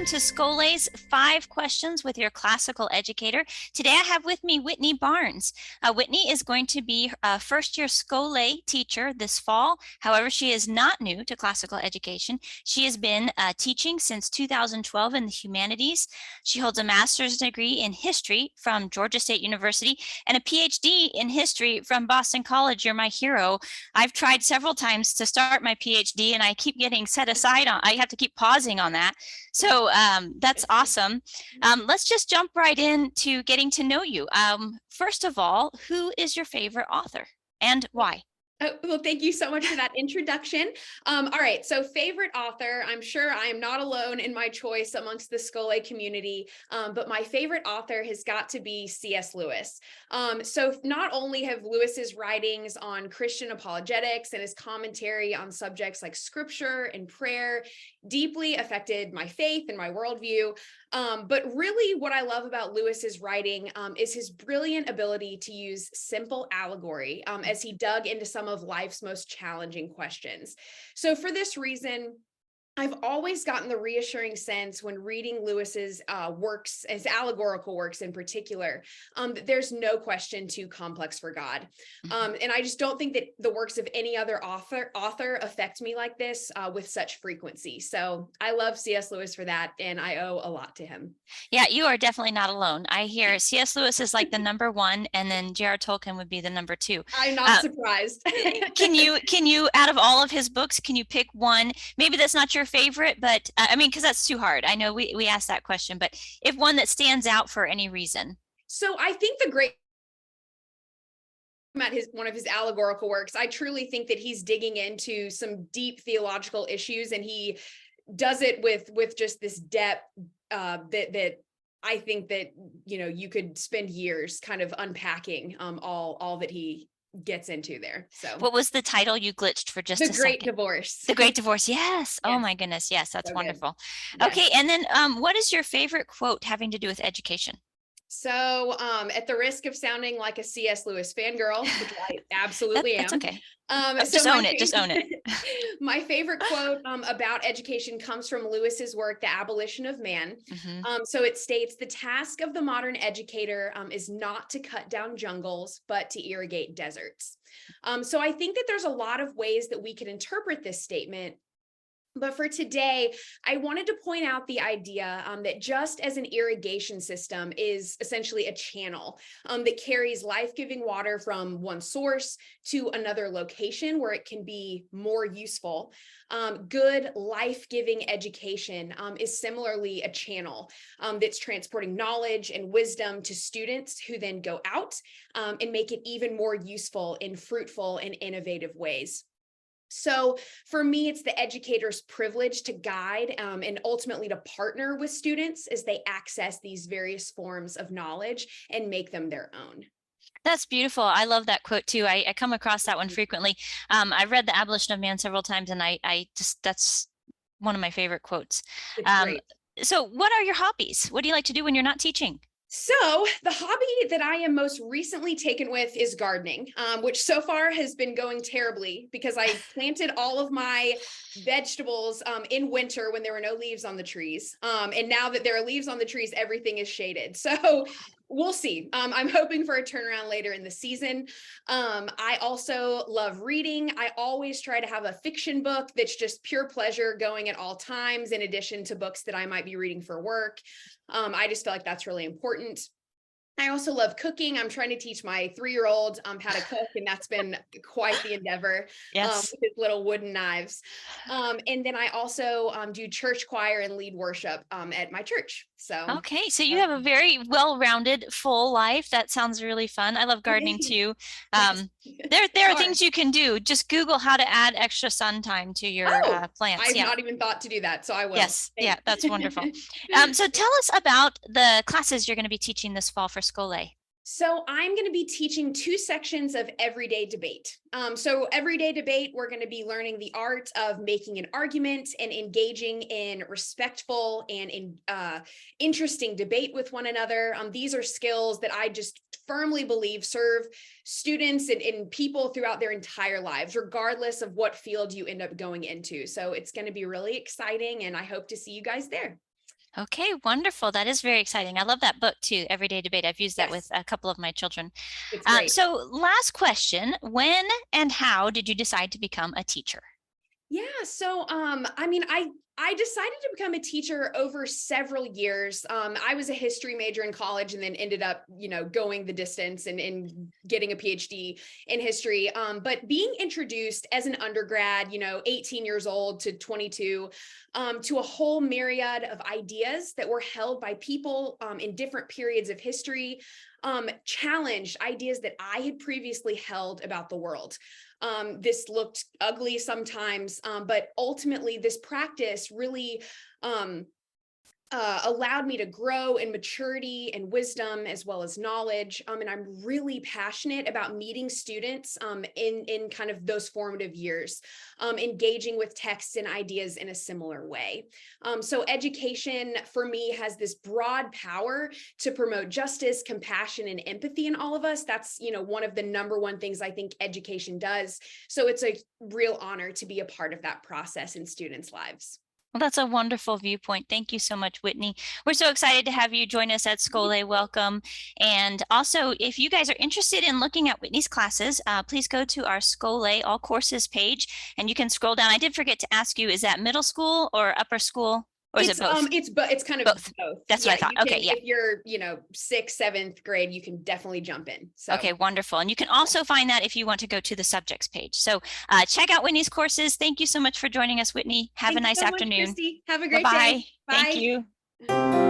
to Schole's 5 Questions with Your Classical Educator. Today I have with me Whitney Barnes. Whitney is going to be a first-year Scole teacher this fall. However, she is not new to classical education. She has been teaching since 2012 in the humanities. She holds a master's degree in history from Georgia State University and a PhD in history from Boston College. You're my hero. I've tried several times to start my PhD and I keep getting set aside on, I have to keep pausing on that. So that's awesome. Let's just jump right into getting to know you. First of all, who is your favorite author and why? Oh, well, thank you so much for that introduction. All right, so favorite author, I'm sure I am not alone in my choice amongst the Scole community, but my favorite author has got to be C.S. Lewis. So not only have Lewis's writings on Christian apologetics and his commentary on subjects like scripture and prayer deeply affected my faith and my worldview, but really what I love about Lewis's writing is his brilliant ability to use simple allegory as he dug into some of life's most challenging questions. So for this reason, I've always gotten the reassuring sense when reading Lewis's works, his allegorical works in particular, that there's no question too complex for God. And I just don't think that the works of any other author affect me like this with such frequency. So I love C.S. Lewis for that, and I owe a lot to him. Yeah, you are definitely not alone. I hear C.S. Lewis is like the number one, and then J.R.R. Tolkien would be the number 2. I'm not surprised. Can you, out of all of his books, can you pick one? Maybe that's not your favorite, but I mean, because that's too hard. I know we asked that question, but if one that stands out for any reason. So I think the great at one of his allegorical works, I truly think that he's digging into some deep theological issues, and he does it with just this depth that I think that you could spend years kind of unpacking all that he gets into there. So what was the title? You glitched for just a second. The Great Divorce. The Great Divorce. Yes. Oh Yes. my goodness. Yes, that's So wonderful. Yes. Okay, and then what is your favorite quote having to do with education? So at the risk of sounding like a C.S. Lewis fangirl, which I absolutely That's am. okay. So just own it. Just own it. My favorite quote about education comes from Lewis's work, The Abolition of Man. So it states, the task of the modern educator is not to cut down jungles, but to irrigate deserts. So I think that there's a lot of ways that we can interpret this statement. But for today, I wanted to point out the idea that just as an irrigation system is essentially a channel that carries life-giving water from one source to another location where it can be more useful, good life-giving education is similarly a channel that's transporting knowledge and wisdom to students who then go out and make it even more useful in fruitful and innovative ways. So for me, it's the educator's privilege to guide and ultimately to partner with students as they access these various forms of knowledge and make them their own. That's beautiful. I love that quote too. I come across that one frequently. I've read The Abolition of Man several times, and I just, that's one of my favorite quotes. So what are your hobbies? What do you like to do when you're not teaching? So the hobby that I am most recently taken with is gardening, which so far has been going terribly because I planted all of my vegetables in winter when there were no leaves on the trees. And now that there are leaves on the trees, everything is shaded. So we'll see. I'm hoping for a turnaround later in the season. I also love reading. I always try to have a fiction book that's just pure pleasure going at all times, in addition to books that I might be reading for work. I just feel like that's really important. I also love cooking. I'm trying to teach my 3-year-old how to cook, and that's been quite the endeavor. Yes. With his little wooden knives. And then I also do church choir and lead worship at my church. So okay, so you have a very well-rounded, full life. That sounds really fun. I love gardening too. There are things you can do. Just Google how to add extra sun time to your plants. I've not even thought to do that, so I will. Yes, yeah, that's wonderful. So tell us about the classes you're going to be teaching this fall for Scole. So I'm going to be teaching 2 sections of everyday debate. So everyday debate, we're going to be learning the art of making an argument and engaging in respectful and interesting debate with one another. These are skills that I just firmly believe serve students and people throughout their entire lives, regardless of what field you end up going into. So it's going to be really exciting, and I hope to see you guys there. Okay, wonderful. That is very exciting. I love that book too, Everyday Debate. I've used that with Yes, a couple of my children. it's great. So last question, when and how did you decide to become a teacher? Yeah, so I mean, I decided to become a teacher over several years. I was a history major in college and then ended up, going the distance and getting a PhD in history. But being introduced as an undergrad, 18 years old to 22, to a whole myriad of ideas that were held by people in different periods of history, challenged ideas that I had previously held about the world. This looked ugly sometimes, but ultimately this practice really um, allowed me to grow in maturity and wisdom as well as knowledge. And I'm really passionate about meeting students in kind of those formative years, engaging with texts and ideas in a similar way. So education for me has this broad power to promote justice, compassion, and empathy in all of us. That's, one of the number one things I think education does. So it's a real honor to be a part of that process in students' lives. Well, that's a wonderful viewpoint. Thank you so much, Whitney. We're so excited to have you join us at Scole. Welcome. And also, if you guys are interested in looking at Whitney's classes, please go to our Scole All Courses page and you can scroll down. I did forget to ask you, is that middle school or upper school? Or is it both? It's kind of both. both. That's what I thought. Okay, yeah. If you're, sixth, seventh grade, you can definitely jump in. So okay, wonderful. And you can also find that if you want to go to the subjects page. So check out Whitney's courses. Thank you so much for joining us, Whitney. Have a nice afternoon. Christy. Have a great Bye-bye. day. Thank Bye. you.